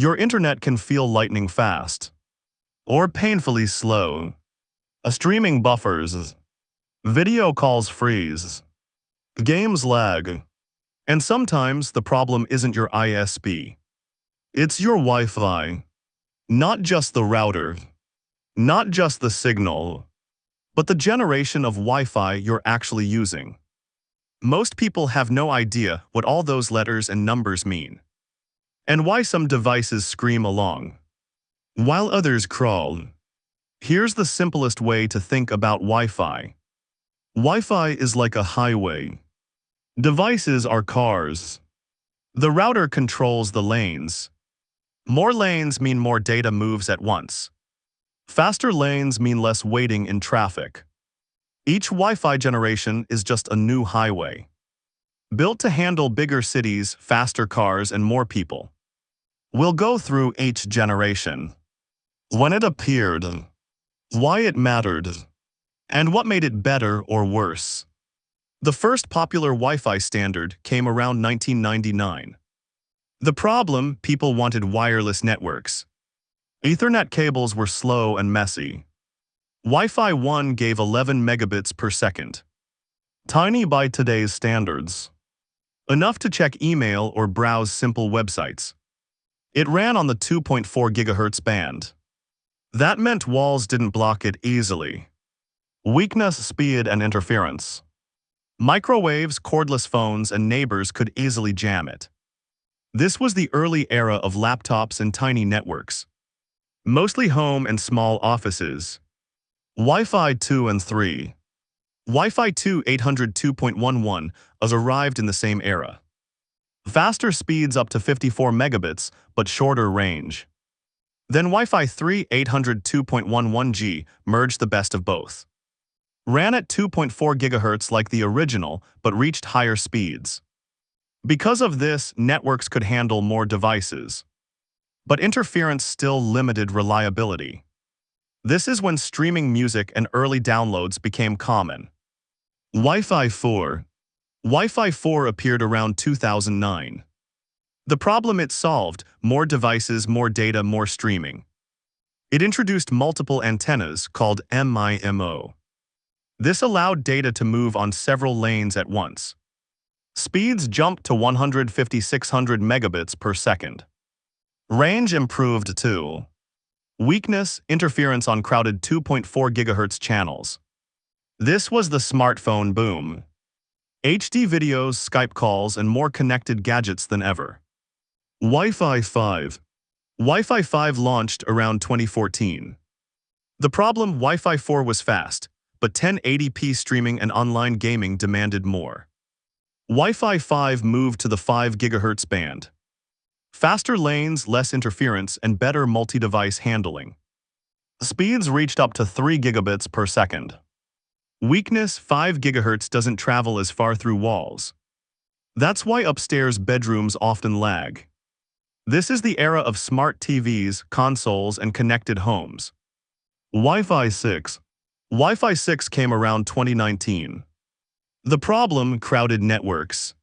Your internet can feel lightning fast or painfully slow. A streaming buffers, video calls freeze, games lag, and sometimes the problem isn't your ISP. It's your Wi-Fi. Not just the router, not just the signal, but the generation of Wi-Fi you're actually using. Most people have no idea what all those letters and numbers mean, and why some devices scream along, while others crawl. Here's the simplest way to think about Wi-Fi. Wi-Fi is like a highway. Devices are cars. The router controls the lanes. More lanes mean more data moves at once. Faster lanes mean less waiting in traffic. Each Wi-Fi generation is just a new highway, built to handle bigger cities, faster cars, and more people. We'll go through each generation, when it appeared, why it mattered, and what made it better or worse. The first popular Wi-Fi standard came around 1999. The problem: people wanted wireless networks. Ethernet cables were slow and messy. Wi-Fi 1 gave 11 megabits per second. Tiny by today's standards. Enough to check email or browse simple websites. It ran on the 2.4 gigahertz band. That meant walls didn't block it easily. Weakness, speed, and interference. Microwaves, cordless phones, and neighbors could easily jam it. This was the early era of laptops and tiny networks. Mostly home and small offices. Wi-Fi 2 and 3. Wi-Fi 2 802.11 has arrived in the same era. Faster speeds up to 54 megabits, but shorter range. Then Wi-Fi 3 802.11g merged the best of both. Ran at 2.4 gigahertz like the original, but reached higher speeds. Because of this, networks could handle more devices. But interference still limited reliability. This is when streaming music and early downloads became common. Wi-Fi 4. Wi-Fi 4 appeared around 2009. The problem it solved: more devices, more data, more streaming. It introduced multiple antennas called MIMO. This allowed data to move on several lanes at once. Speeds jumped to 150-600 megabits per second. Range improved too. Weakness: interference on crowded 2.4 gigahertz channels. This was the smartphone boom. HD videos, Skype calls, and more connected gadgets than ever. Wi-Fi 5. Wi-Fi 5 launched around 2014. The problem: Wi-Fi 4 was fast, but 1080p streaming and online gaming demanded more. Wi-Fi 5 moved to the 5 gigahertz band. Faster lanes, less interference, and better multi-device handling. Speeds reached up to 3 gigabits per second. Weakness: 5 gigahertz doesn't travel as far through walls. That's why upstairs bedrooms often lag. This is the era of smart TVs, consoles, and connected homes. Wi-Fi 6. Wi-Fi 6 came around 2019. The problem: crowded networks.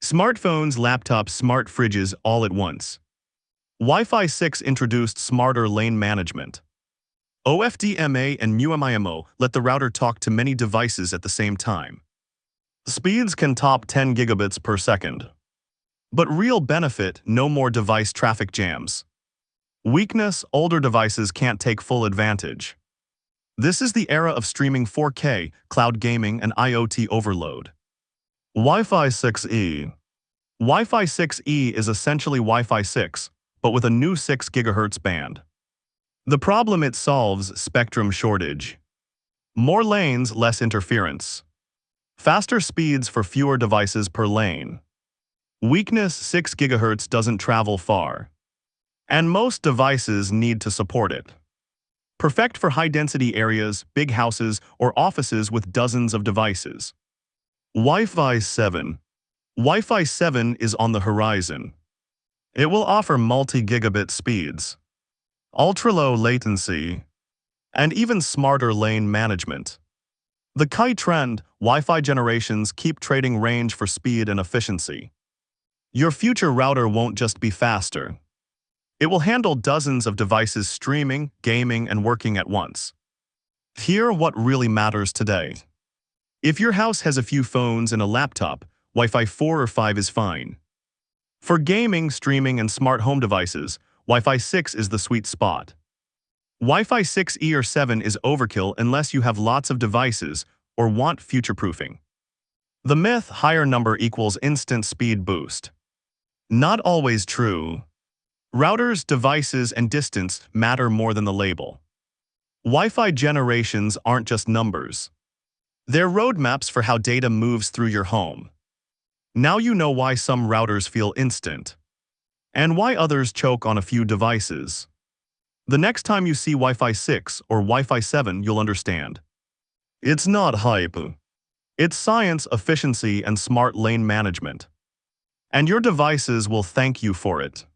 Smartphones, laptops, smart fridges all at once. Wi-Fi 6 introduced smarter lane management. OFDMA and MIMO let the router talk to many devices at the same time. Speeds can top 10 gigabits per second. But real benefit: no more device traffic jams. Weakness: older devices can't take full advantage. This is the era of streaming 4K, cloud gaming, and IoT overload. Wi-Fi 6E. Wi-Fi 6E is essentially Wi-Fi 6, but with a new 6 gigahertz band. The problem it solves: spectrum shortage. More lanes, less interference. Faster speeds for fewer devices per lane. Weakness: 6 gigahertz doesn't travel far. And most devices need to support it. Perfect for high-density areas, big houses, or offices with dozens of devices. Wi-Fi 7. Wi-Fi 7 is on the horizon. It will offer multi-gigabit speeds, ultra-low latency, and even smarter lane management. The key trend: Wi-Fi generations keep trading range for speed and efficiency. Your future router won't just be faster. It will handle dozens of devices streaming, gaming, and working at once. Here what really matters today. If your house has a few phones and a laptop, Wi-Fi 4 or 5 is fine. For gaming, streaming, and smart home devices, Wi-Fi 6 is the sweet spot. Wi-Fi 6E or 7 is overkill unless you have lots of devices or want future-proofing. The myth, higher number equals instant speed boost. Not always true. Routers, devices, and distance matter more than the label. Wi-Fi generations aren't just numbers. They're roadmaps for how data moves through your home. Now you know why some routers feel instant, and why others choke on a few devices. The next time you see Wi-Fi 6 or Wi-Fi 7, you'll understand. It's not hype. It's science, efficiency, and smart lane management. And your devices will thank you for it.